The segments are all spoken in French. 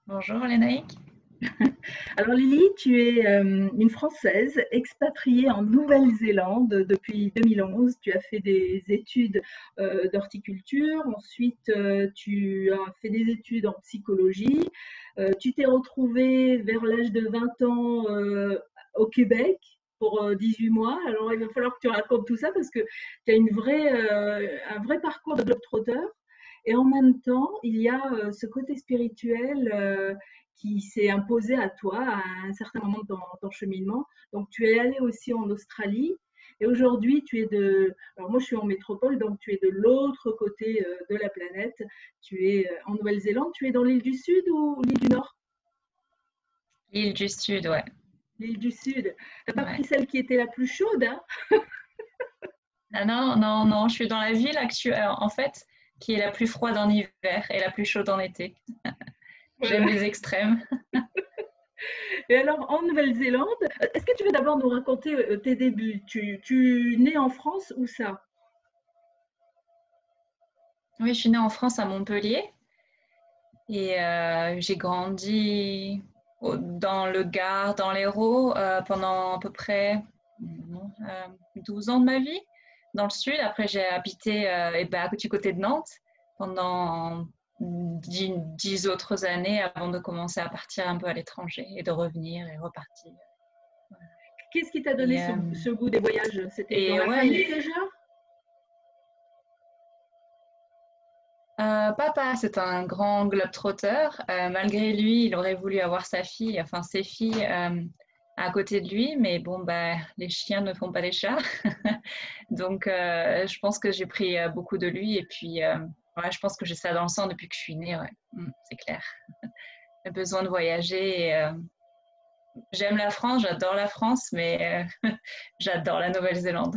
Bonjour Lénaïque. Alors Lily, tu es une Française expatriée en Nouvelle-Zélande depuis 2011. Tu as fait des études d'horticulture, ensuite tu as fait des études en psychologie. Tu t'es retrouvée vers l'âge de 20 ans au Québec pour 18 mois. Alors il va falloir que tu racontes tout ça parce que tu as un vrai parcours de globetrotter. Et en même temps, il y a ce côté spirituel qui s'est imposé à toi à un certain moment dans ton cheminement. Donc, tu es allé aussi en Australie. Et aujourd'hui, tu es de. Alors, moi, je suis en métropole, donc tu es de l'autre côté de la planète. Tu es en Nouvelle-Zélande. Tu es dans l'île du Sud ou l'île du Nord? L'île du Sud, ouais. L'île du Sud. T'as pas Ouais. pris celle qui était la plus chaude, hein? Ah non, non, non, je suis dans la ville actuelle, en fait, qui est la plus froide en hiver et la plus chaude en été. J'aime Voilà. les extrêmes. Et alors, en Nouvelle-Zélande, est-ce que tu veux d'abord nous raconter tes débuts? Tu nais en France ou ça? Oui, je suis née en France à Montpellier et j'ai grandi dans le Gard, dans l'Hérault, pendant à peu près non, 12 ans de ma vie, dans le sud. Après, j'ai habité du côté de Nantes pendant 10 autres années avant de commencer à partir un peu à l'étranger et de revenir et repartir. Qu'est-ce qui t'a donné Et, ce goût des voyages? C'était dans et la ouais, famille déjà? papa, c'est un grand globe-trotter. Malgré lui, il aurait voulu avoir sa fille, enfin ses filles, à côté de lui, mais bon, bah, les chiens ne font pas les chats. Donc, je pense que j'ai pris beaucoup de lui, et puis, ouais, je pense que j'ai ça dans le sang depuis que je suis née, ouais. C'est clair. J'ai besoin de voyager. J'aime la France, j'adore la France, mais j'adore la Nouvelle-Zélande.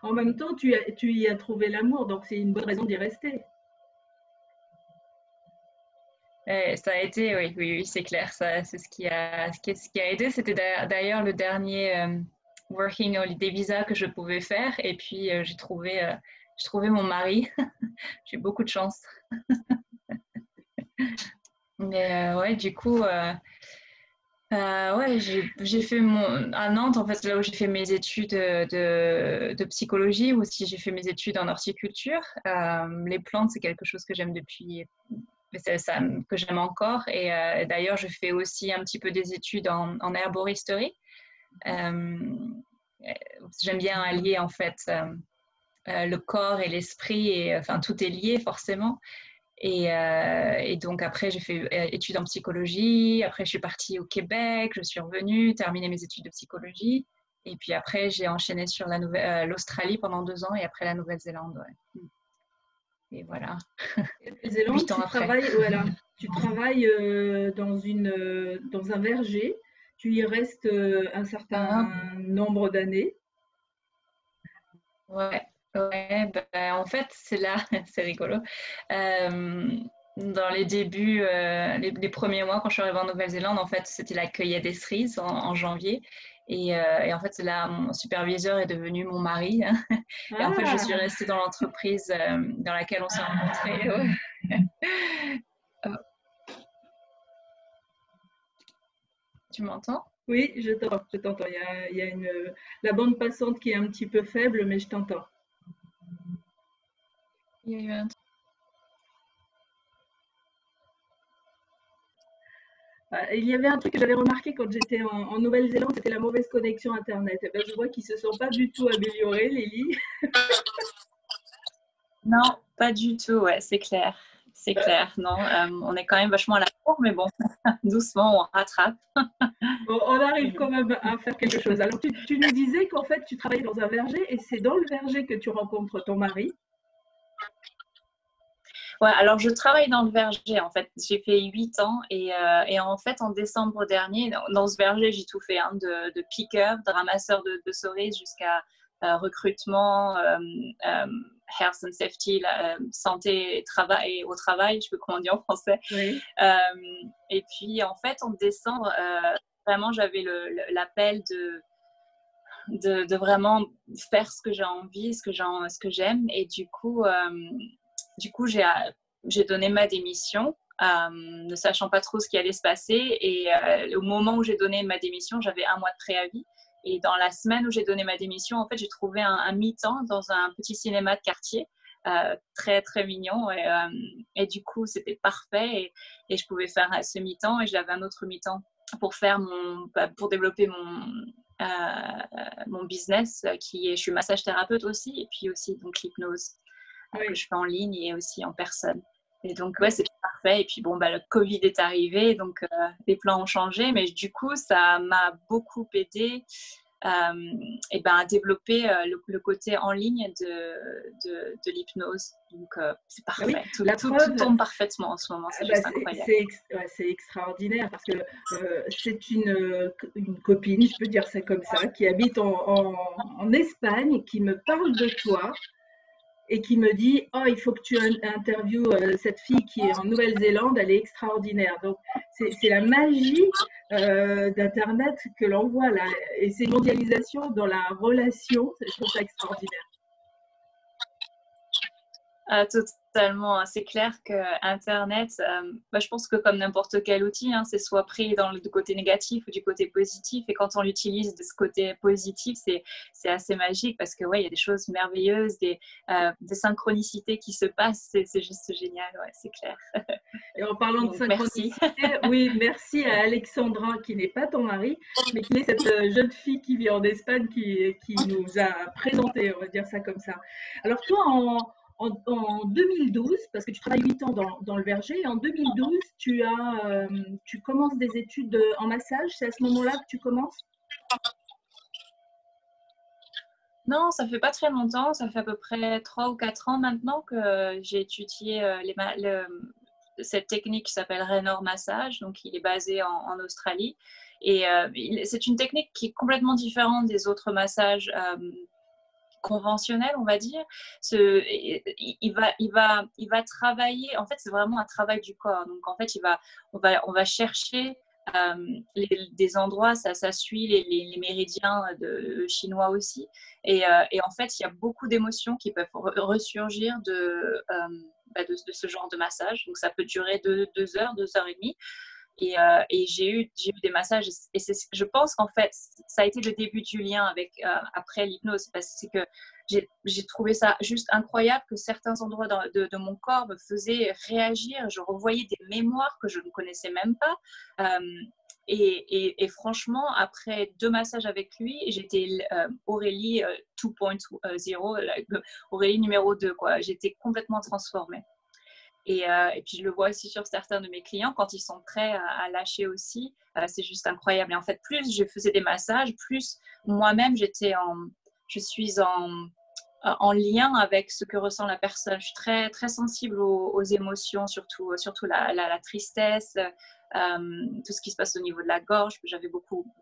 En même temps, tu y as trouvé l'amour, donc c'est une bonne raison d'y rester. Ça a été, oui, oui, oui, c'est clair. Ça, c'est ce qui a aidé. C'était d'ailleurs le dernier Working Holiday Visa que je pouvais faire. Et puis, j'ai trouvé mon mari. J'ai eu beaucoup de chance. Mais ouais, du coup, ouais, j'ai fait à Nantes, en fait, là où j'ai fait mes études de psychologie, ou aussi j'ai fait mes études en horticulture. Les plantes, c'est quelque chose que j'aime depuis, mais c'est ça que j'aime encore. Et d'ailleurs, je fais aussi un petit peu des études en herboristerie. Euh, J'aime bien allier en fait le corps et l'esprit, et enfin tout est lié forcément. Et donc après, j'ai fait études en psychologie. Après, je suis partie au Québec. Je suis revenue, terminé mes études de psychologie. Et puis après, j'ai enchaîné sur l'Australie pendant 2 ans et après la Nouvelle-Zélande. Ouais. Et voilà, En Nouvelle-Zélande, 8 ans tu après. travailles, voilà, tu travailles dans un verger. Tu y restes un certain Ah, nombre d'années. ouais, ouais, bah, en fait, c'est là, c'est rigolo. Euh, Dans les débuts, les premiers mois, quand je suis arrivée en Nouvelle-Zélande, en fait, c'était la cueillette des cerises en janvier. Et en fait, c'est là, mon superviseur est devenu mon mari. Et en fait, je suis Ah, restée dans l'entreprise dans laquelle on s'est rencontrés. Ouais. Euh, Tu m'entends? oui, je t'entends. Il y a la bande passante qui est un petit peu faible, mais je t'entends. Il y a eu un Il y avait un truc que j'avais remarqué quand j'étais en Nouvelle-Zélande, c'était la mauvaise connexion Internet. Eh ben, je vois qu'ils se sont pas du tout améliorés, Lily. Non, pas du tout, ouais, c'est clair. C'est clair, non. On est quand même vachement à la cour, mais bon, doucement, on rattrape. Bon, on arrive quand même à faire quelque chose. Alors, tu nous disais qu'en fait, tu travaillais dans un verger et c'est dans le verger que tu rencontres ton mari. Ouais, alors je travaille dans le verger, en fait. J'ai fait 8 ans et en fait, en décembre dernier, dans ce verger, j'ai tout fait, hein, de piqueur, de ramasseur de cerises jusqu'à recrutement, health and safety, santé et travail, au travail, je sais plus comment on dit en français. Oui. Euh, et puis, en fait, en décembre, vraiment, j'avais l'appel de vraiment faire ce que j'ai envie, ce que j'aime. Et du coup, j'ai donné ma démission ne sachant pas trop ce qui allait se passer. Et au moment où j'ai donné ma démission, j'avais 1 mois de préavis. Et dans la semaine où j'ai donné ma démission, en fait, j'ai trouvé un mi-temps dans un petit cinéma de quartier, très, très mignon. Et du coup, c'était parfait. Et je pouvais faire ce mi-temps et j'avais un autre mi-temps pour faire pour développer mon business, je suis massage thérapeute aussi, et puis aussi donc l'hypnose que je fais en ligne et aussi en personne. Et donc, ouais, c'est parfait. Et puis, bon, le Covid est arrivé, donc les plans ont changé. Mais du coup, ça m'a beaucoup aidé à développer le côté en ligne de l'hypnose. Donc, c'est parfait. Oui, tout tombe parfaitement en ce moment. C'est juste incroyable. C'est extraordinaire parce que c'est une copine, je peux dire ça comme ça, qui habite en Espagne, qui me parle de toi et qui me dit « Oh, il faut que tu interviewes cette fille qui est en Nouvelle-Zélande, elle est extraordinaire. » Donc, c'est la magie d'Internet que l'on voit là. Et c'est une mondialisation dans la relation, je trouve ça extraordinaire. Totalement. C'est clair que Internet, je pense que comme n'importe quel outil, c'est soit pris dans le côté négatif ou du côté positif. Et quand on l'utilise de ce côté positif, c'est assez magique parce que, ouais, il y a des choses merveilleuses, des synchronicités qui se passent. C'est juste génial, ouais, c'est clair. Et en parlant de synchronicité, oui, merci à Alexandra, qui n'est pas ton mari, mais qui est cette jeune fille qui vit en Espagne, qui nous a présenté, on va dire ça comme ça. Alors toi, en 2012, parce que tu travailles 8 ans dans le Verger, et en 2012, tu commences des études en massage. C'est à ce moment-là que tu commences? Non, ça fait pas très longtemps. Ça fait à peu près 3 ou 4 ans maintenant que j'ai étudié cette technique qui s'appelle Raynor Massage. Donc, il est basé en Australie. Et c'est une technique qui est complètement différente des autres massages conventionnel, on va dire. Il va travailler, en fait, c'est vraiment un travail du corps. Donc, en fait, on va chercher des endroits, ça suit les méridiens chinois aussi. Et en fait, il y a beaucoup d'émotions qui peuvent ressurgir de ce genre de massage. Donc, ça peut durer 2 heures, 2 heures et demie. Et j'ai eu des massages et je pense qu'en fait ça a été le début du lien après l'hypnose, parce que j'ai trouvé ça juste incroyable que certains endroits de mon corps me faisaient réagir. Je revoyais des mémoires que je ne connaissais même pas. Et franchement, après 2 massages avec lui, j'étais Aurélie 2.0, Aurélie numéro 2, quoi. J'étais complètement transformée. Et puis, je le vois aussi sur certains de mes clients, quand ils sont prêts à lâcher aussi, c'est juste incroyable. Et en fait, plus je faisais des massages, plus moi-même, je suis en lien avec ce que ressent la personne. Je suis très, très sensible aux émotions, surtout la tristesse, tout ce qui se passe au niveau de la gorge.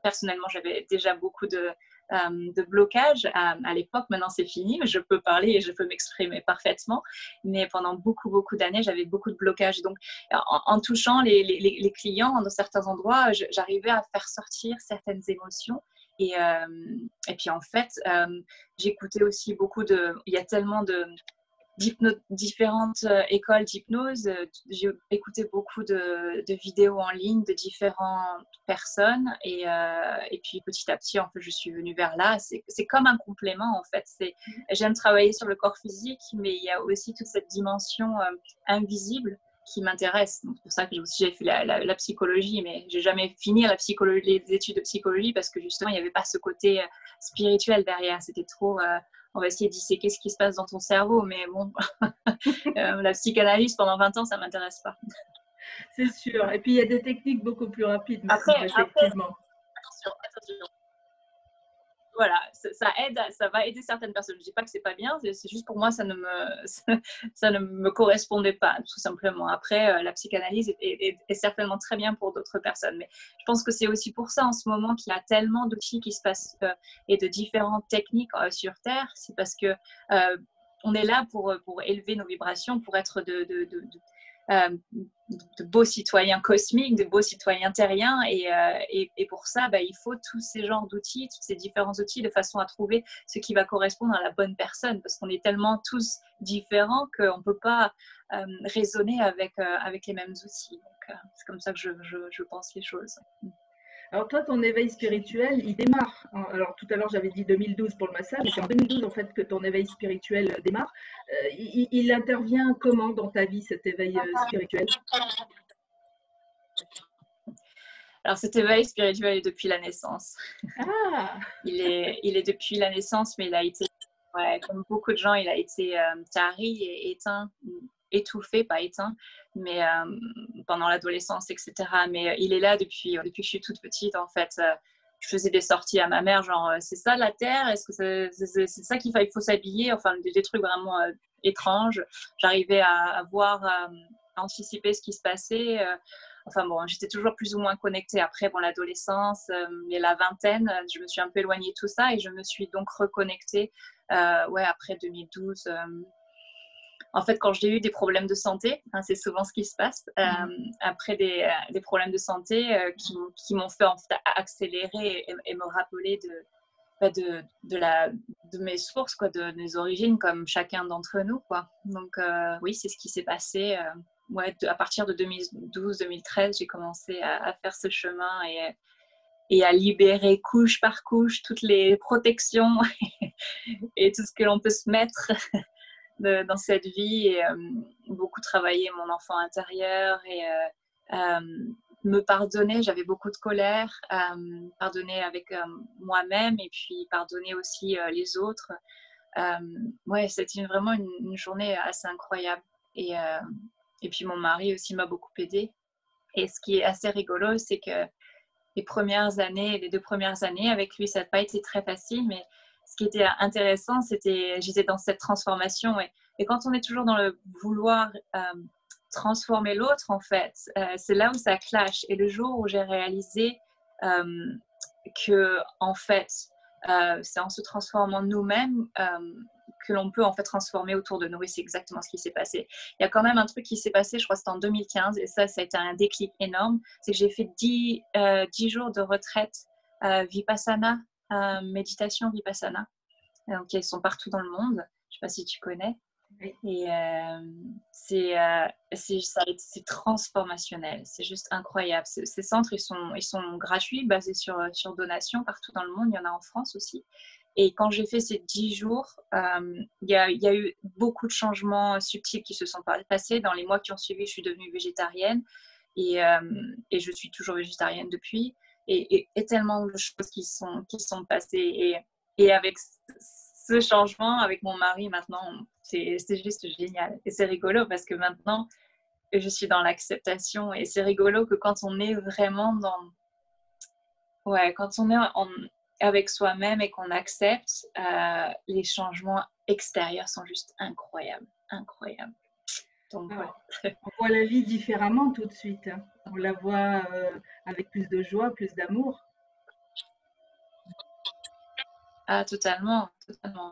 Personnellement, j'avais déjà beaucoup de blocage à l'époque. Maintenant, c'est fini. Je peux parler et je peux m'exprimer parfaitement. Mais pendant beaucoup, beaucoup d'années, j'avais beaucoup de blocages. Donc, en touchant les clients dans certains endroits, j'arrivais à faire sortir certaines émotions. Et puis, en fait, j'écoutais aussi il y a tellement différentes écoles d'hypnose. J'ai écouté beaucoup de vidéos en ligne de différentes personnes et puis petit à petit, en fait, je suis venue vers là. C'est comme un complément, en fait. J'aime travailler sur le corps physique, mais il y a aussi toute cette dimension invisible qui m'intéresse. Donc, c'est pour ça que j'ai fait la psychologie, mais j'ai jamais fini les études de psychologie parce que justement, il n'y avait pas ce côté spirituel derrière. C'était trop... on va essayer de disséquer ce qui se passe dans ton cerveau, mais bon, la psychanalyse pendant 20 ans, ça ne m'intéresse pas. C'est sûr. Et puis, il y a des techniques beaucoup plus rapides maintenant, effectivement. Attention. Voilà, ça va aider certaines personnes. Je ne dis pas que ce n'est pas bien, c'est juste pour moi, ça ne me correspondait pas, tout simplement. Après, la psychanalyse est certainement très bien pour d'autres personnes. Mais je pense que c'est aussi pour ça, en ce moment, qu'il y a tellement d'outils qui se passent et de différentes techniques sur Terre. C'est parce que on est là pour élever nos vibrations, pour être de beaux citoyens cosmiques, de beaux citoyens terriens. Et pour ça, il faut tous ces genres d'outils, tous ces différents outils de façon à trouver ce qui va correspondre à la bonne personne, parce qu'on est tellement tous différents qu'on ne peut pas raisonner avec les mêmes outils. Donc, c'est comme ça que je pense les choses. Alors toi, ton éveil spirituel, il démarre. Alors tout à l'heure, j'avais dit 2012 pour le massage, mais c'est en 2012 en fait que ton éveil spirituel démarre. Il intervient comment dans ta vie, cet éveil spirituel? Alors cet éveil spirituel est depuis la naissance. Ah! Il est depuis la naissance, mais il a été, comme beaucoup de gens, il a été tari et éteint, étouffé, pas éteint, mais pendant l'adolescence, etc. Mais il est là depuis que je suis toute petite, en fait. Je faisais des sorties à ma mère, genre, c'est ça la Terre? Est-ce que c'est ça qu'il faut s'habiller? Enfin, des trucs vraiment étranges. J'arrivais à voir, à anticiper ce qui se passait. Enfin bon, j'étais toujours plus ou moins connectée. Après, bon, l'adolescence et la vingtaine, je me suis un peu éloignée de tout ça et je me suis donc reconnectée après 2012. En fait, quand j'ai eu des problèmes de santé, c'est souvent ce qui se passe, après des problèmes de santé qui m'ont fait en fait accélérer et me rappeler de mes sources, quoi, de mes origines, comme chacun d'entre nous, quoi. Donc oui, c'est ce qui s'est passé. À partir de 2012-2013, j'ai commencé à faire ce chemin et à libérer couche par couche toutes les protections et tout ce que l'on peut se mettre dans cette vie, et beaucoup travailler mon enfant intérieur et me pardonner. J'avais beaucoup de colère, pardonner avec moi-même et puis pardonner aussi les autres. C'était vraiment une journée assez incroyable. Et puis mon mari aussi m'a beaucoup aidée. Et ce qui est assez rigolo, c'est que les 2 premières années avec lui, ça n'a pas été très facile, mais ce qui était intéressant, j'étais dans cette transformation. Et quand on est toujours dans le vouloir transformer l'autre, en fait, c'est là où ça clash. Et le jour où j'ai réalisé que, en fait, c'est en se transformant nous-mêmes que l'on peut en fait transformer autour de nous, et c'est exactement ce qui s'est passé. Il y a quand même un truc qui s'est passé, je crois que c'était en 2015, et ça a été un déclic énorme, c'est que j'ai fait 10 jours de retraite Vipassana, méditation Vipassana, donc elles sont partout dans le monde, je ne sais pas si tu connais. Et c'est transformationnel, c'est juste incroyable. Ces centres, ils sont gratuits, basés sur donation partout dans le monde, il y en a en France aussi. Et quand j'ai fait ces 10 jours, il y a eu beaucoup de changements subtils qui se sont passés. Dans les mois qui ont suivi, je suis devenue végétarienne et je suis toujours végétarienne depuis. Et tellement de choses qui sont passées. Et avec ce changement, avec mon mari maintenant, c'est juste génial. Et c'est rigolo parce que maintenant, je suis dans l'acceptation. Et c'est rigolo que quand on est vraiment quand on est avec soi-même et qu'on accepte, les changements extérieurs sont juste incroyables. Incroyables. Donc, on voit la vie différemment tout de suite. On la voit avec plus de joie, plus d'amour. Ah, totalement, totalement.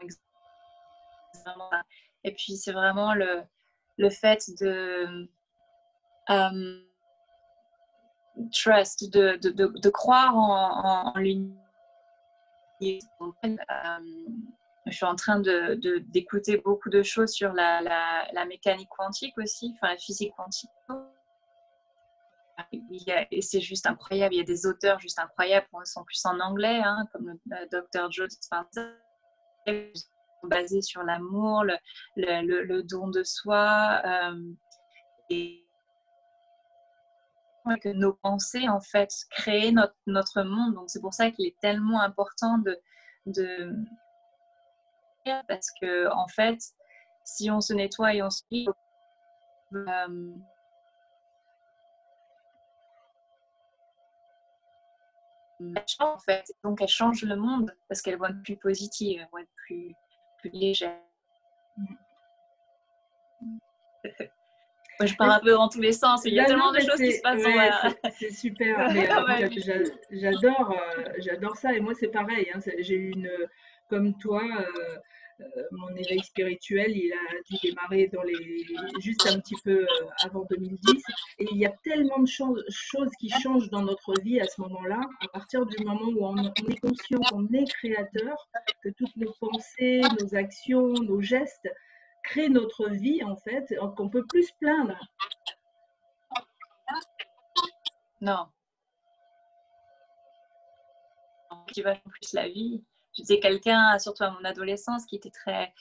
Et puis, c'est vraiment le fait de trust, de croire en l'unité. Je suis en train d'écouter beaucoup de choses sur la mécanique quantique aussi, enfin la physique quantique. Et c'est juste incroyable. Il y a des auteurs juste incroyables, ils sont plus en anglais, comme le Dr. Joe Dispenza, basés sur l'amour, le don de soi, et que nos pensées, en fait, créent notre monde. Donc, c'est pour ça qu'il est tellement important de parce que, en fait, si on se nettoie et on se lit, en fait. Donc, elle change le monde parce qu'elle va être plus positive, elle va être plus légère. Je pars un peu dans tous les sens. Il y a tellement de choses qui se passent. C'est super. Mais j'adore ça. Et moi, c'est pareil. J'ai eu comme toi, mon éveil spirituel, il a dû démarrer juste un petit peu avant 2010. Et il y a tellement de choses qui changent dans notre vie à ce moment-là, à partir du moment où on est conscient qu'on est créateur, que toutes nos pensées, nos actions, nos gestes créent notre vie, en fait, qu'on peut plus se plaindre. Non, tu vas plus la vie. J'étais quelqu'un, surtout à mon adolescence, qui était très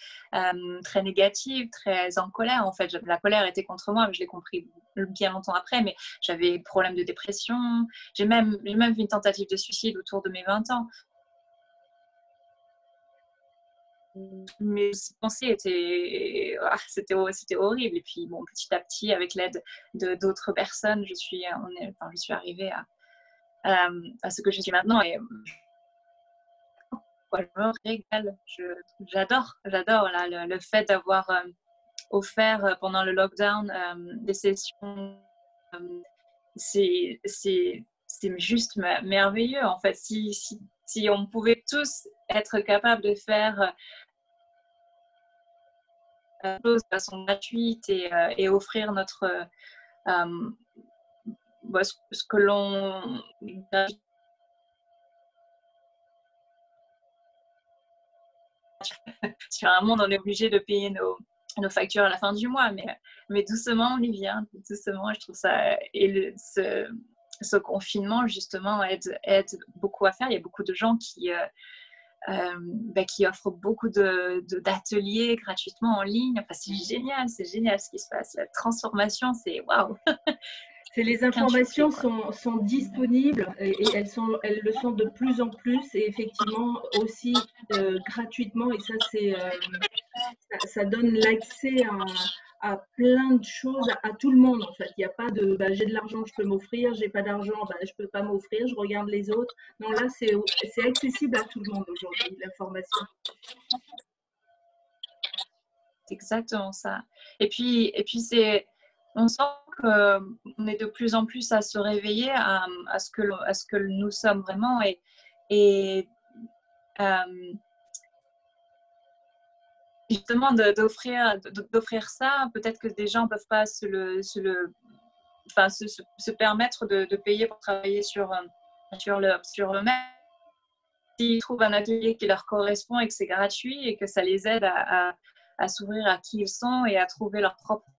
négative, très en colère. En fait, la colère était contre moi, mais je l'ai compris bien longtemps après. Mais j'avais des problèmes de dépression. J'ai même fait une tentative de suicide autour de mes 20 ans. Mes pensées c'était horrible. Et puis, bon, petit à petit, avec l'aide d'autres personnes, je suis arrivée à ce que je suis maintenant. Et je me régale. J'adore là, le fait d'avoir offert pendant le lockdown des sessions. C'est juste merveilleux. En fait, si on pouvait tous être capables de faire choses de façon gratuite et offrir ce que l'on sur un monde, on est obligé de payer nos factures à la fin du mois, mais doucement on y vient, doucement. Je trouve ça, et ce confinement justement aide beaucoup à faire. Il y a beaucoup de gens qui offrent beaucoup d'ateliers gratuitement en ligne. Enfin, c'est génial ce qui se passe. La transformation, c'est waouh. Les informations sont disponibles et elles le sont de plus en plus, et effectivement aussi gratuitement, et ça donne l'accès à plein de choses à tout le monde, en fait. Il n'y a pas de j'ai de l'argent, je peux m'offrir, j'ai pas d'argent, je peux pas m'offrir, je regarde les autres. Non, là c'est accessible à tout le monde aujourd'hui, l'information. C'est exactement ça. Et puis on sent qu'on est de plus en plus à se réveiller à ce que nous sommes vraiment, et justement d'offrir ça. Peut-être que des gens ne peuvent pas se permettre de payer pour travailler sur eux-mêmes. S'ils trouvent un atelier qui leur correspond et que c'est gratuit et que ça les aide à s'ouvrir à qui ils sont et à trouver leur propre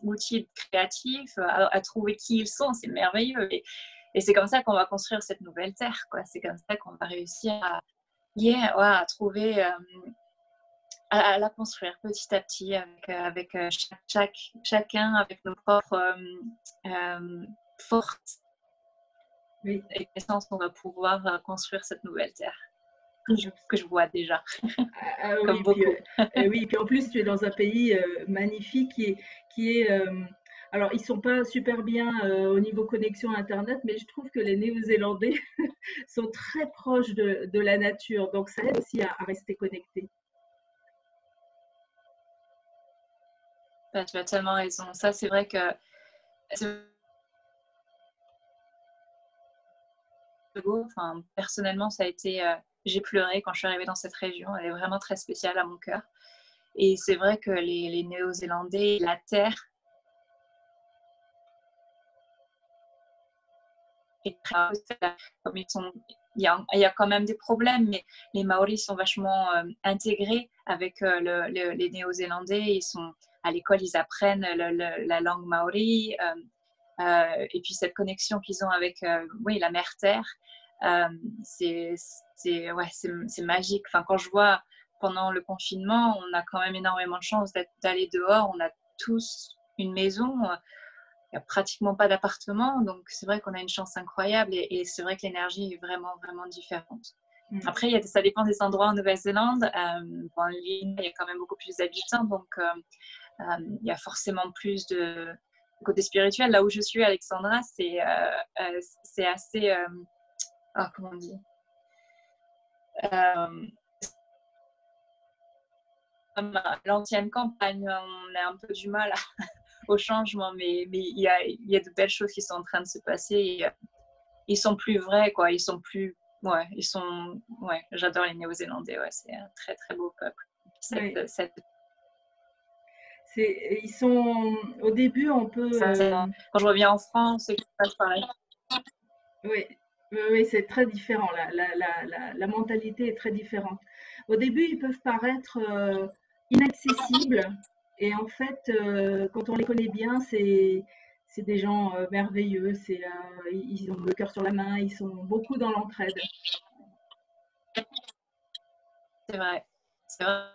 outil créatif, à trouver qui ils sont, c'est merveilleux. Et c'est comme ça qu'on va construire cette nouvelle terre, quoi. C'est comme ça qu'on va réussir à trouver, à la construire petit à petit avec chacun, avec nos propres forces. Oui. Et essence, on va pouvoir construire cette nouvelle terre que je vois déjà. Comme oui, beaucoup. Oui, puis en plus, tu es dans un pays magnifique qui est alors, ils sont pas super bien au niveau connexion Internet, mais je trouve que les Néo-Zélandais sont très proches de la nature, donc ça aide aussi à rester connecté. Tu as tellement raison. Ça, c'est vrai que enfin, personnellement, ça a été... j'ai pleuré quand je suis arrivée dans cette région. Elle est vraiment très spéciale à mon cœur. Et c'est vrai que les Néo-Zélandais, la terre, comme il y a quand même des problèmes, mais les Maoris sont vachement intégrés avec les Néo-Zélandais. Ils sont à l'école, ils apprennent la langue maori, et puis cette connexion qu'ils ont avec la mère terre, c'est magique. Enfin, quand je vois pendant le confinement, on a quand même énormément de chance d'aller dehors. On a tous une maison. Il n'y a pratiquement pas d'appartement, donc c'est vrai qu'on a une chance incroyable, et c'est vrai que l'énergie est vraiment, vraiment différente. Après, ça dépend des endroits en Nouvelle-Zélande. L'île, il y a quand même beaucoup plus d'habitants, donc il y a forcément plus de côté spirituel. Là où je suis, Alexandra, c'est assez... comment on dit, l'ancienne campagne, on a un peu du mal au changement, mais il y a de belles choses qui sont en train de se passer, et ils sont plus vrais, quoi. Ils sont plus... j'adore les Néo-Zélandais, c'est un très très beau peuple. Oui. cette Ils sont au début, on peut. Quand je reviens en France, c'est pas pareil. Oui, oui, oui, c'est très différent. La mentalité est très différente. Au début, ils peuvent paraître inaccessibles, et en fait, quand on les connaît bien, c'est des gens merveilleux. Ils ont le cœur sur la main, ils sont beaucoup dans l'entraide. C'est vrai. C'est vrai.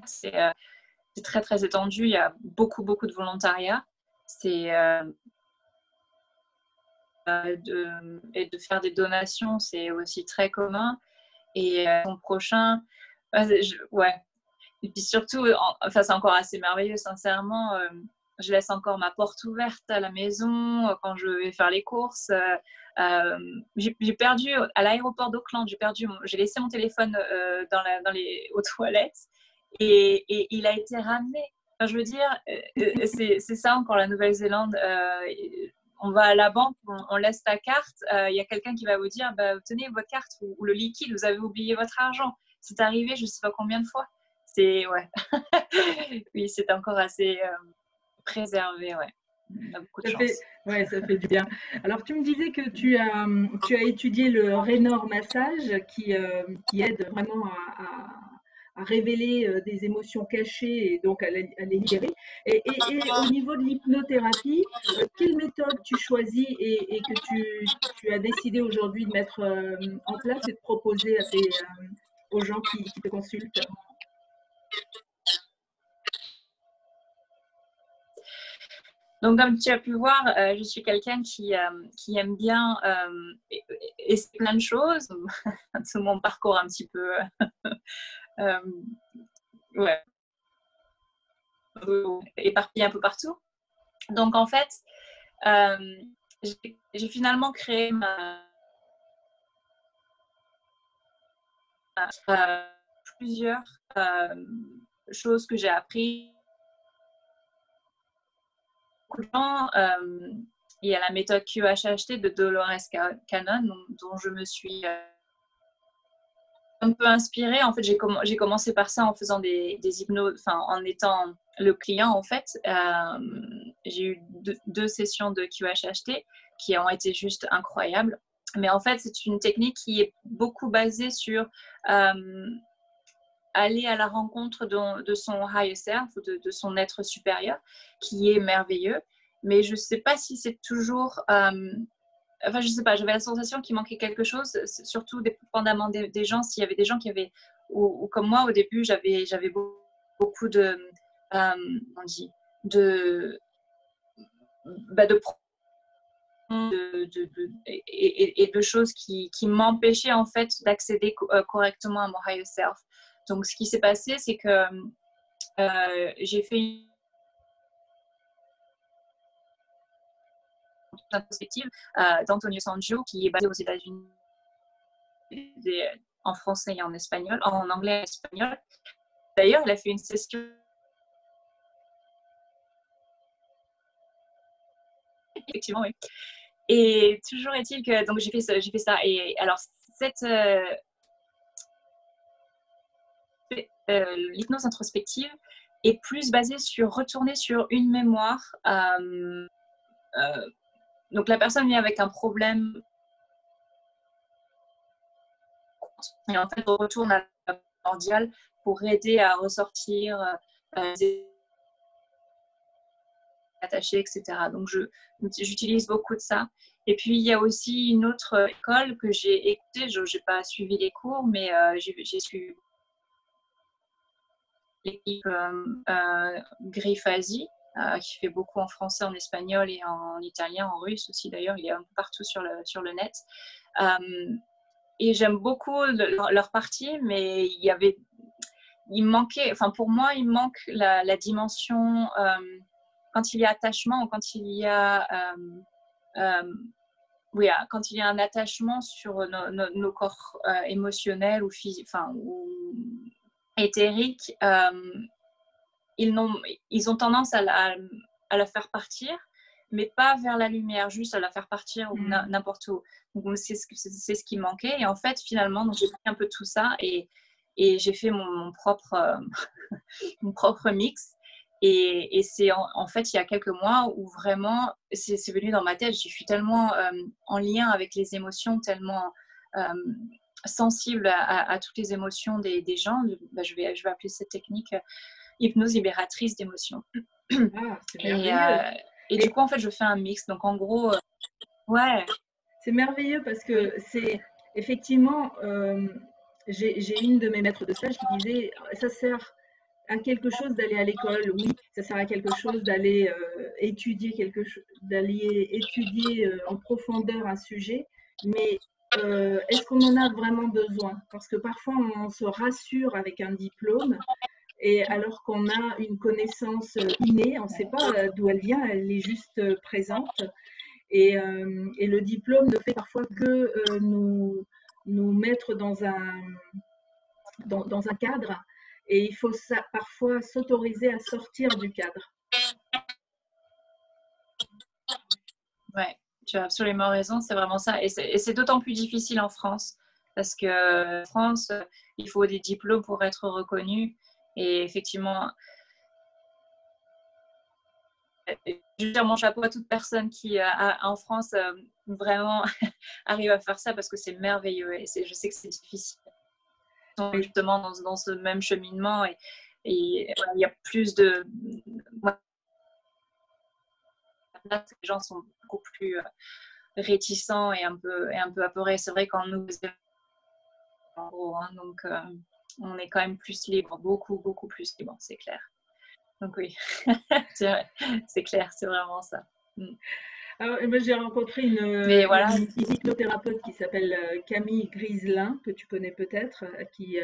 C'est très, très étendu. Il y a beaucoup, beaucoup de volontariat. C'est et de faire des donations, c'est aussi très commun. Et ton prochain, ouais. Et puis surtout, enfin, c'est encore assez merveilleux, sincèrement. Je laisse encore ma porte ouverte à la maison quand je vais faire les courses. J'ai perdu à l'aéroport d'Auckland, j'ai laissé mon téléphone aux toilettes et il a été ramené. Enfin, je veux dire, c'est ça encore la Nouvelle-Zélande. On va à la banque, on laisse ta carte, il y a quelqu'un qui va vous dire bah, tenez votre carte ou le liquide, vous avez oublié votre argent. C'est arrivé, je ne sais pas combien de fois. C'est ouais. Oui, c'est encore assez préservé, ouais. On a beaucoup de chance. Ouais, ça fait du bien. Alors, tu me disais que tu as étudié le Raynor Massage qui aide vraiment à révéler des émotions cachées et donc à les libérer. Et au niveau de l'hypnothérapie, quelle méthode tu choisis et que tu as décidé aujourd'hui de mettre en place et de proposer aux gens qui te consultent? Donc, comme tu as pu voir, je suis quelqu'un qui aime bien essayer plein de choses. Tout mon parcours un petit peu euh, ouais, éparpillé un peu partout. Donc, en fait, euh, j'ai finalement créé plusieurs choses que j'ai appris. Beaucoup de gens, il y a la méthode QHHT de Dolores Cannon, dont je me suis un peu inspirée. En fait, j'ai commencé par ça en faisant des hypnoses, enfin, en étant le client, en fait. J'ai eu deux sessions de QHHT qui ont été juste incroyables. Mais en fait, c'est une technique qui est beaucoup basée sur aller à la rencontre de son higher self, de son être supérieur, qui est merveilleux. Mais je ne sais pas si c'est toujours... enfin, je sais pas, j'avais la sensation qu'il manquait quelque chose, surtout dépendamment des gens. S'il y avait des gens qui avaient... Ou comme moi, au début, j'avais beaucoup de... on dit de... Bah, et de choses qui m'empêchaient en fait d'accéder correctement à mon higher self. Donc, ce qui s'est passé, c'est que j'ai fait une perspective d'Antonio Sanjo, qui est basé aux États-Unis, en français et en espagnol, en anglais et en espagnol. D'ailleurs, il a fait une session. Effectivement, oui. Et toujours est-il que donc j'ai fait ça. Et alors l'hypnose introspective est plus basée sur retourner sur une mémoire. Donc la personne vient avec un problème et en fait on retourne à la primordiale pour aider à ressortir des attachés, etc. Donc j'utilise beaucoup de ça. Et puis il y a aussi une autre école que j'ai écoutée. Je n'ai pas suivi les cours, mais j'ai suivi l'équipe Grifasi, qui fait beaucoup en français, en espagnol et en italien, en russe aussi d'ailleurs. Il est un peu partout sur le net. Et j'aime beaucoup leur partie, mais il manquait, enfin pour moi, il manque la dimension quand il y a attachement ou quand il y a oui, quand il y a un attachement sur nos corps émotionnels ou physiques, enfin ou éthériques, ils ont tendance à la faire partir, mais pas vers la lumière, juste à la faire partir ou n'importe où. Donc c'est ce qui manquait. Et en fait, finalement, donc j'ai pris un peu tout ça et et j'ai fait mon propre, mon propre mix. Et c'est en fait il y a quelques mois où vraiment c'est venu dans ma tête. Je suis tellement en lien avec les émotions, tellement sensible à toutes les émotions des gens. Je vais appeler cette technique hypnose libératrice d'émotions. Ah, c'est Et, merveilleux. du coup, en fait, je fais un mix. Donc, en gros, ouais. C'est merveilleux parce Oui. que c'est effectivement, j'ai une de mes maîtres de stage qui disait, ça sert à quelque chose d'aller à l'école, oui, ça sert à quelque chose d'aller étudier d'aller étudier en profondeur un sujet, mais est-ce qu'on en a vraiment besoin? Parce que parfois on se rassure avec un diplôme, et alors qu'on a une connaissance innée, on ne sait pas d'où elle vient, elle est juste présente. Et le diplôme ne fait parfois que nous mettre dans un cadre, et il faut parfois s'autoriser à sortir du cadre. Ouais, tu as absolument raison, c'est vraiment ça. Et c'est d'autant plus difficile en France, parce que en France, il faut des diplômes pour être reconnu. Et effectivement, je tire mon chapeau à toute personne qui, en France, vraiment arrive à faire ça, parce que c'est merveilleux. Et je sais que c'est difficile, justement, dans ce même cheminement. Et il y a plus de... les gens sont beaucoup plus réticents et un peu apeurés. C'est vrai qu'en nous, en gros, hein, donc on est quand même plus libre, beaucoup plus libre, c'est clair. Donc oui, c'est clair, c'est vraiment ça. Alors, moi, j'ai rencontré Mais voilà. une hypnothérapeute qui s'appelle Camille Griselin, que tu connais peut-être, qui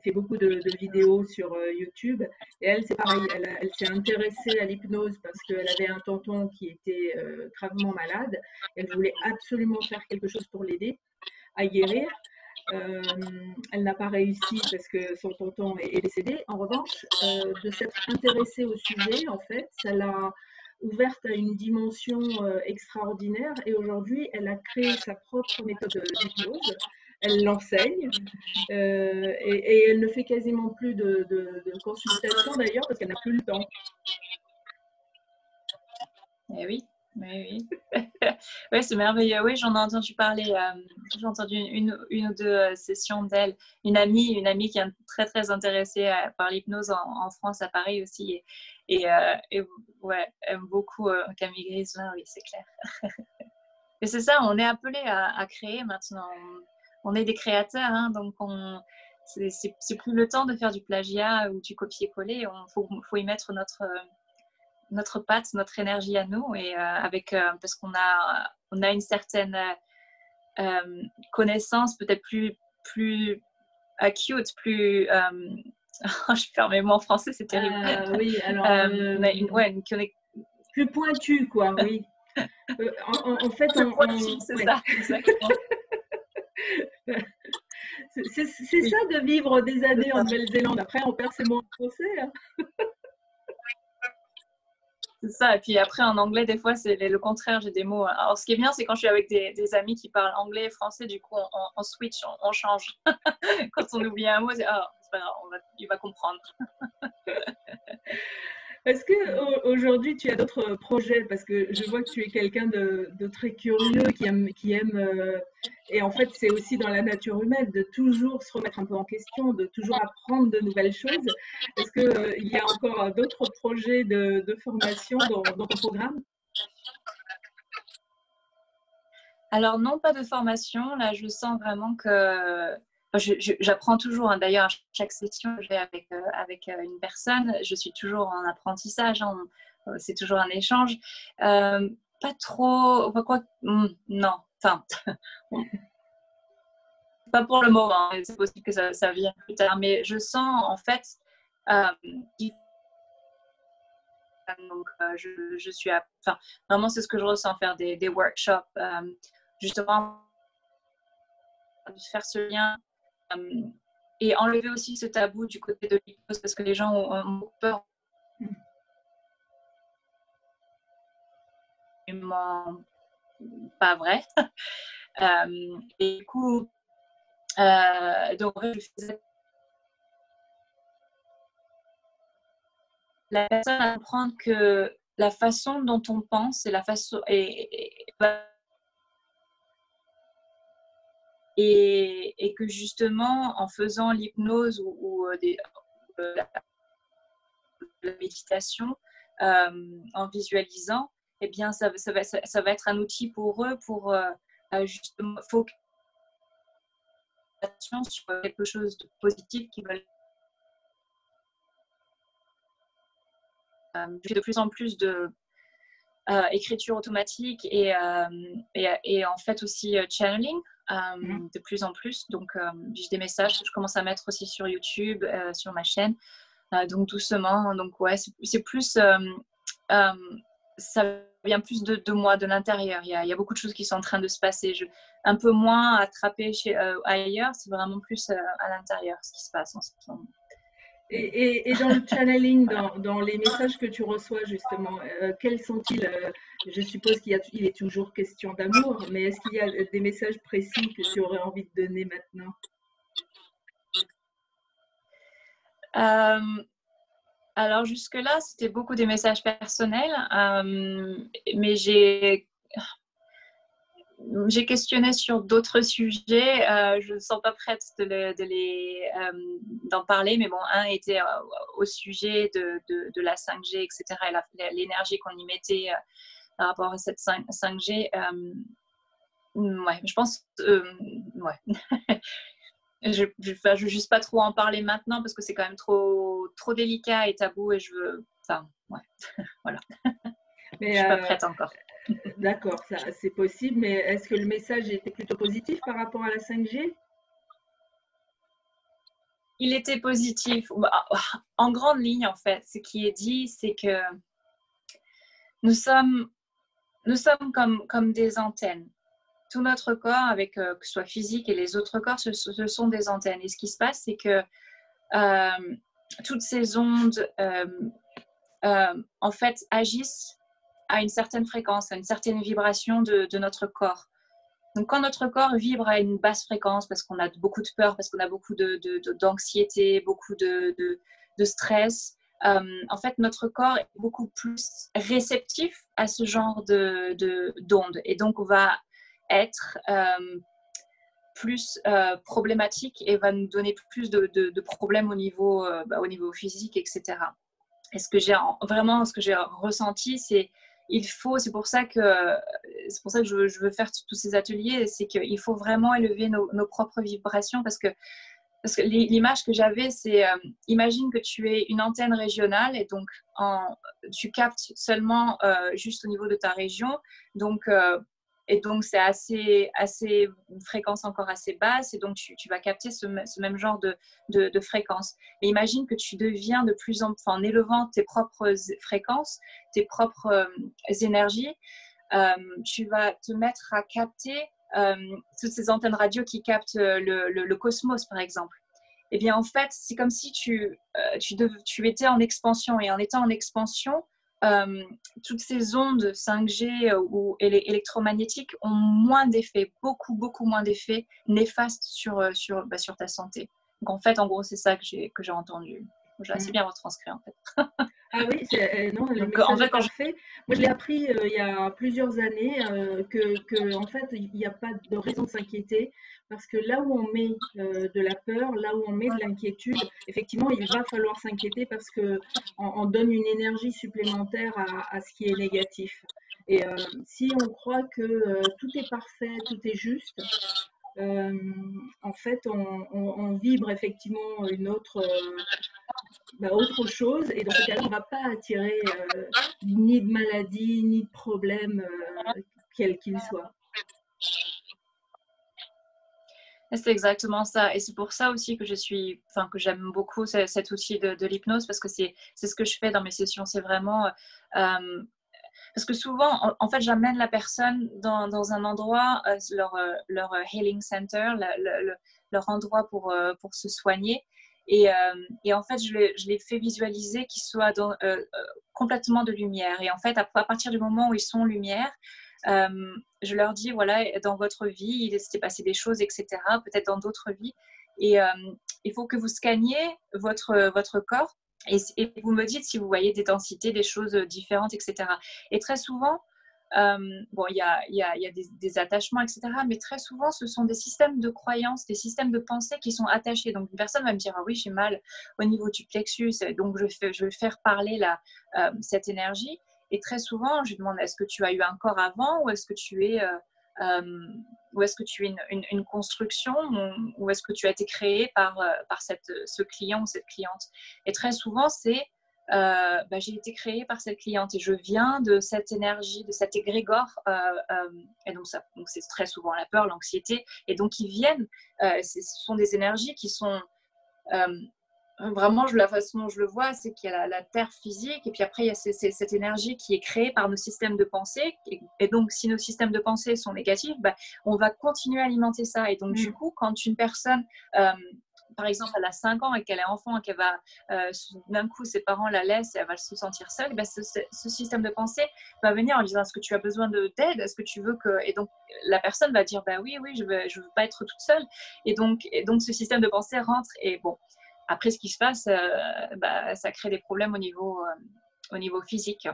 fait beaucoup de vidéos sur YouTube. Et elle, c'est pareil, elle s'est intéressée à l'hypnose parce qu'elle avait un tonton qui était gravement malade. Elle voulait absolument faire quelque chose pour l'aider à guérir. Elle n'a pas réussi parce que son tonton est décédé. En revanche, de s'être intéressée au sujet, en fait, ça l'a ouverte à une dimension extraordinaire. Et aujourd'hui, elle a créé sa propre méthode d'hypnose. Elle l'enseigne et elle ne fait quasiment plus de consultations d'ailleurs parce qu'elle n'a plus le temps. Eh oui, oui, oui. Oui, c'est merveilleux. Oui, j'en ai entendu parler. J'ai entendu une ou deux sessions d'elle. Une amie qui est très, très intéressée par l'hypnose en France, à Paris aussi. Et ouais, aime beaucoup Camille Griselin, oui, c'est clair. Et c'est ça, on est appelé à créer maintenant. On est des créateurs, hein, donc c'est plus le temps de faire du plagiat ou du copier-coller. Faut y mettre notre patte, notre énergie à nous, et parce qu'on a une certaine connaissance peut-être plus acute, plus je perds mes mots en français, c'est terrible. Oui, alors On a une plus pointu, quoi, oui. En fait, c'est ouais. ça, exactement. C'est Oui, ça de vivre des c'est années en ça. Nouvelle-Zélande. Après, on perd ses mots en français, hein. C'est ça. Et puis après, en anglais, des fois, c'est le contraire. J'ai des mots. Alors, ce qui est bien, c'est quand je suis avec des amis qui parlent anglais et français, du coup, on switch, on change. Quand on oublie un mot, c'est pas grave, il va comprendre. Est-ce que aujourd'hui tu as d'autres projets? Parce que je vois que tu es quelqu'un de très curieux, qui aime et en fait, c'est aussi dans la nature humaine de toujours se remettre un peu en question, de toujours apprendre de nouvelles choses. Est-ce que il y a encore d'autres projets de formation dans ton programme? Alors, non, pas de formation. Là, je sens vraiment que j'apprends toujours, hein. D'ailleurs, à chaque session que j'ai avec une personne, je suis toujours en apprentissage, hein. C'est toujours un échange. Pas trop. Non, enfin, pas pour le moment. C'est possible que ça vienne plus tard. Mais je sens, en fait, donc, je suis enfin, vraiment, c'est ce que je ressens, faire des workshops, justement, faire ce lien et enlever aussi ce tabou du côté de l'hypnose, parce que les gens ont peur. Pas vrai. Et du coup, donc je faisais la personne à comprendre que la façon dont on pense et la façon et que justement en faisant l'hypnose ou la méditation, en visualisant, eh bien ça va être un outil pour eux pour justement focaliser sur quelque chose de positif qu'ils veulent. Je fais de plus en plus de écriture automatique et en fait aussi channeling de plus en plus. Donc, j'ai des messages que je commence à mettre aussi sur YouTube, sur ma chaîne. Donc, doucement. Donc, ouais, c'est plus... ça vient plus de moi, de l'intérieur. Il y a beaucoup de choses qui sont en train de se passer. Un peu moins attrapé ailleurs. C'est vraiment plus à l'intérieur ce qui se passe en ce moment. Et dans le channeling, dans les messages que tu reçois justement, quels sont-ils? Je suppose il est toujours question d'amour, mais est-ce qu'il y a des messages précis que tu aurais envie de donner maintenant? Alors jusque-là, c'était beaucoup des messages personnels, mais j'ai questionné sur d'autres sujets. Je ne sens pas prête d'en parler, mais bon, un était au sujet de la 5G, etc., et l'énergie qu'on y mettait par rapport à cette 5G. Ouais, je pense... ouais. Je ne veux juste pas trop en parler maintenant parce que c'est quand même trop délicat et tabou et je veux... Enfin, ouais, voilà. Je ne suis pas prête encore. D'accord, c'est possible, mais est-ce que le message était plutôt positif par rapport à la 5G? Il était positif. En grande ligne, en fait, ce qui est dit, c'est que nous sommes comme des antennes. Tout notre corps, avec que ce soit physique et les autres corps, ce sont des antennes. Et ce qui se passe, c'est que toutes ces ondes, en fait, agissent à une certaine fréquence, à une certaine vibration de notre corps. Donc, quand notre corps vibre à une basse fréquence, parce qu'on a beaucoup de peur, parce qu'on a beaucoup d'anxiété, beaucoup de stress, en fait, notre corps est beaucoup plus réceptif à ce genre d'ondes. Et donc, on va être plus problématique et va nous donner plus de problèmes au niveau physique, etc. Et ce que j'ai ressenti, c'est pour ça que je veux faire tous ces ateliers, c'est qu'il faut vraiment élever nos propres vibrations parce que l'image que j'avais, c'est imagine que tu es une antenne régionale et donc tu captes seulement juste au niveau de ta région, et donc c'est assez une fréquence encore assez basse et donc tu vas capter ce même genre de fréquence. Mais imagine que tu deviens de plus en plus, en élevant tes propres fréquences, tes propres énergies, tu vas te mettre à capter toutes ces antennes radio qui captent le cosmos, par exemple. Eh bien, en fait, c'est comme si tu étais en expansion. Et en étant en expansion, toutes ces ondes 5G ou électromagnétiques ont moins d'effets, beaucoup, beaucoup moins d'effets néfastes sur ta santé. Donc, en fait, en gros, c'est ça que j'ai entendu. J'ai assez bien retranscrit, en fait. Ah oui, non, le Donc, message en fait, est parfait. Moi, je l'ai appris il y a plusieurs années que en fait, il n'y a pas de raison de s'inquiéter parce que là où on met de la peur, là où on met de l'inquiétude, effectivement, il va falloir s'inquiéter parce que on donne une énergie supplémentaire à ce qui est négatif. Et si on croit que tout est parfait, tout est juste, en fait, on vibre effectivement une autre chose. Et dans ce cas-là, on ne va pas attirer ni de maladie, ni de problème, quel qu'il soit. C'est exactement ça. Et c'est pour ça aussi que que j'aime beaucoup cet outil de l'hypnose parce que c'est ce que je fais dans mes sessions. C'est vraiment... parce que souvent, en fait, j'amène la personne dans un endroit, leur healing center, leur endroit pour se soigner. Et en fait, je les fais visualiser qu'ils soient complètement de lumière. Et en fait, à partir du moment où ils sont en lumière, je leur dis, voilà, dans votre vie, il s'est passé des choses, etc., peut-être dans d'autres vies. Et il faut que vous scanniez votre corps Et vous me dites si vous voyez des densités, des choses différentes, etc. Et très souvent, bon, il y a des attachements, etc. Mais très souvent, ce sont des systèmes de croyances, des systèmes de pensée qui sont attachés. Donc, une personne va me dire, ah oui, j'ai mal au niveau du plexus, donc je vais faire parler cette énergie. Et très souvent, je lui demande, est-ce que tu as eu un corps avant ou est-ce que tu es... ou est-ce que tu es une construction ou est-ce que tu as été créé par ce client ou cette cliente. Et très souvent, c'est j'ai été créée par cette cliente et je viens de cette énergie, de cet égrégore. Et donc c'est très souvent la peur, l'anxiété. Et donc, ils viennent, ce sont des énergies qui sont... vraiment, la façon dont je le vois, c'est qu'il y a la terre physique et puis après, il y a cette énergie qui est créée par nos systèmes de pensée. Et donc, si nos systèmes de pensée sont négatifs, on va continuer à alimenter ça. Et donc, du coup, quand une personne, par exemple, elle a 5 ans et qu'elle est enfant et qu'elle va, d'un coup, ses parents la laissent et elle va se sentir seule, ce système de pensée va venir en disant, est-ce que tu as besoin d'aide? Est-ce que tu veux que... Et donc, la personne va dire, oui, je veux pas être toute seule. Et donc, ce système de pensée rentre. Et bon, après, ce qui se passe, ça crée des problèmes au niveau physique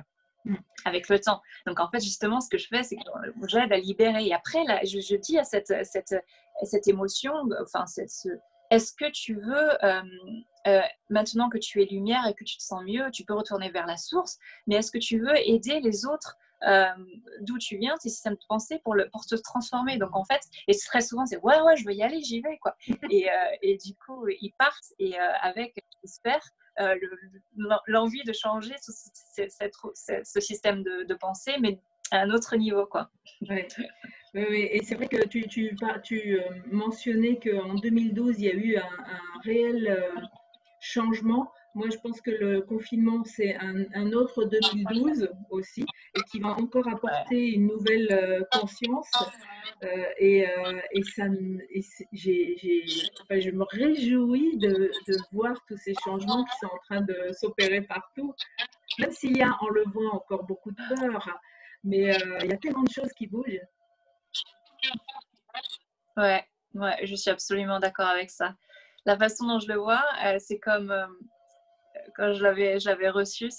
avec le temps. Donc, en fait, justement, ce que je fais, c'est que j'aide à libérer. Et après, là, je dis à cette émotion, enfin, est-ce que tu veux, maintenant que tu es lumière et que tu te sens mieux, tu peux retourner vers la source, mais est-ce que tu veux aider les autres d'où tu viens, tes systèmes de pensée pour te transformer. Donc en fait, et très souvent c'est ouais, je veux y aller, j'y vais quoi. Et du coup ils partent et avec, j'espère, l'envie de changer ce système de pensée, mais à un autre niveau quoi. Ouais. Oui, et c'est vrai que tu mentionnais qu'en 2012, il y a eu un réel changement. Moi, je pense que le confinement, c'est un autre 2012 aussi, et qui va encore apporter une nouvelle conscience. Et ça, enfin, je me réjouis de voir tous ces changements qui sont en train de s'opérer partout, même s'il y a, on le voit, encore beaucoup de peur, mais il y a tellement de choses qui bougent. Ouais, je suis absolument d'accord avec ça. La façon dont je le vois, c'est comme quand je l'avais reçu,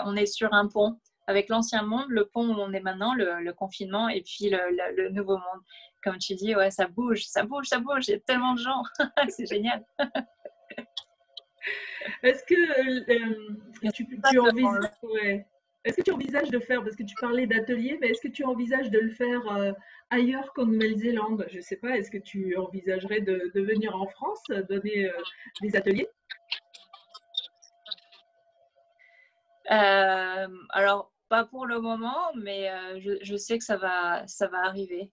on est sur un pont avec l'ancien monde, le pont où on est maintenant, le confinement, et puis le nouveau monde. Comme tu dis, ouais, ça bouge, il y a tellement de gens, c'est génial. Est-ce que tu envisages, ouais. Est-ce que tu envisages de faire, parce que tu parlais d'atelier, mais est-ce que tu envisages de le faire ailleurs qu'en Nouvelle-Zélande? Je ne sais pas, est-ce que tu envisagerais de venir en France donner des ateliers? Alors, pas pour le moment, mais je sais que ça va arriver.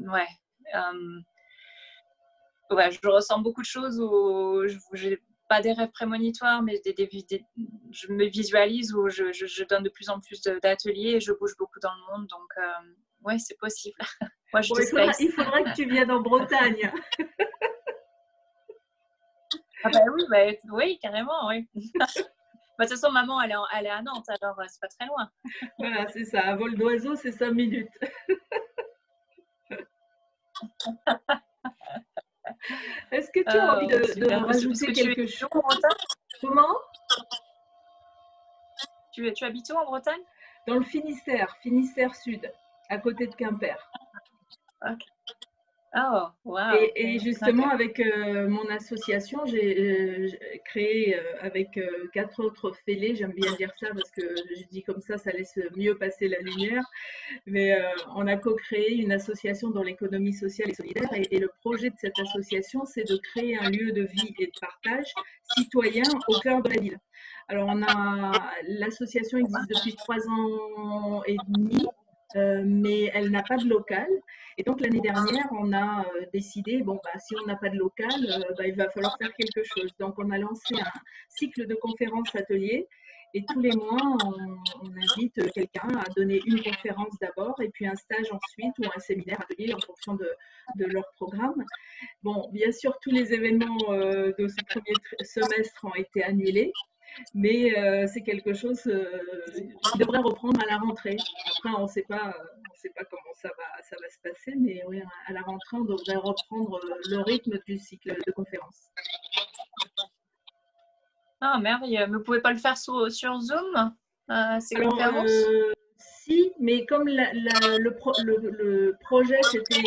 Ouais. Ouais, je ressens beaucoup de choses où je n'ai pas des rêves prémonitoires, mais je me visualise où je donne de plus en plus d'ateliers et je bouge beaucoup dans le monde. Donc, ouais, c'est possible. Moi, je Bon, dis space. il faudra que tu viennes en Bretagne. Ah oui, carrément, oui. De toute façon, maman, elle est à Nantes, alors c'est pas très loin. Voilà, c'est ça. À vol d'oiseau, c'est 5 minutes. Est-ce que tu as envie de rajouter quelque chose? Comment? Tu habites où en Bretagne? Dans le Finistère, Finistère Sud, à côté de Quimper. Okay. Oh, wow. Et justement, avec mon association, j'ai créé avec 4 autres fêlés, j'aime bien dire ça parce que je dis comme ça laisse mieux passer la lumière, mais on a co-créé une association dans l'économie sociale et solidaire et le projet de cette association, c'est de créer un lieu de vie et de partage citoyen au cœur de la ville. Alors, l'association existe depuis 3 ans et demi, mais elle n'a pas de local. Et donc l'année dernière, on a décidé, bon, si on n'a pas de local, il va falloir faire quelque chose. Donc on a lancé un cycle de conférences ateliers et tous les mois, on invite quelqu'un à donner une conférence d'abord et puis un stage ensuite ou un séminaire atelier en fonction de leur programme. Bon, bien sûr, tous les événements de ce premier semestre ont été annulés, mais c'est quelque chose qui devrait reprendre à la rentrée. Après, on ne sait pas comment ça va se passer, mais oui, à la rentrée, on devrait reprendre le rythme du cycle de conférences. Ah, merveilleux. Mais vous pouvez pas le faire sur Zoom, ces Alors, conférences? si, mais comme le projet, c'était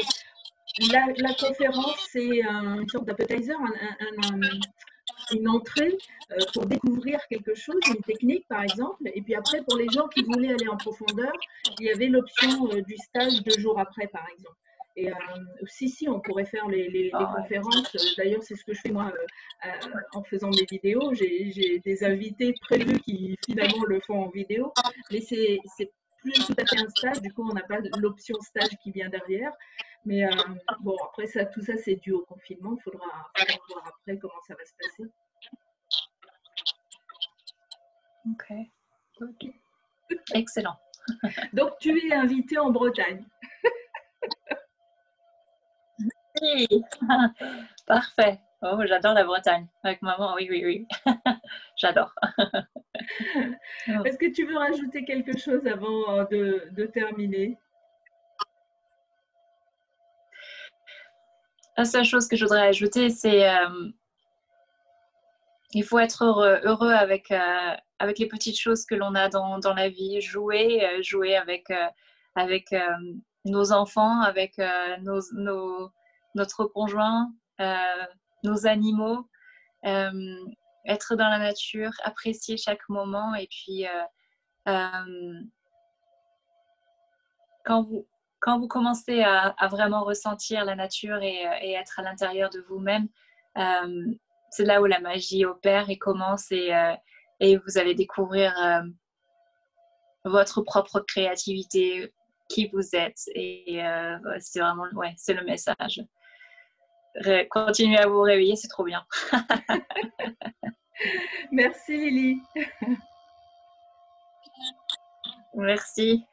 la conférence, c'est une sorte d'appetizer, une entrée pour découvrir quelque chose, une technique par exemple. Et puis après, pour les gens qui voulaient aller en profondeur, il y avait l'option du stage 2 jours après, par exemple. Et si, on pourrait faire les Ah, ouais. conférences. D'ailleurs, c'est ce que je fais moi en faisant mes vidéos. J'ai des invités prévus qui finalement le font en vidéo, mais c'est plus tout à fait un stage. Du coup, on n'a pas l'option stage qui vient derrière. Mais bon, après ça, tout ça, c'est dû au confinement. Il faudra voir après comment ça va se passer. Ok. Excellent. Donc, tu es invité en Bretagne. Oui. Parfait. Oh, j'adore la Bretagne. Avec maman, oui, oui, oui. J'adore. Est-ce que tu veux rajouter quelque chose avant de terminer? La seule chose que je voudrais ajouter, c'est il faut être heureux avec les petites choses que l'on a dans la vie. Jouer avec nos enfants, avec notre conjoint, nos animaux, être dans la nature, apprécier chaque moment. Et puis, quand vous commencez à vraiment ressentir la nature et être à l'intérieur de vous-même, c'est là où la magie opère et commence, et vous allez découvrir votre propre créativité, qui vous êtes. Et c'est vraiment, ouais, c'est le message. Continuez à vous réveiller, c'est trop bien. Merci Lily. Merci.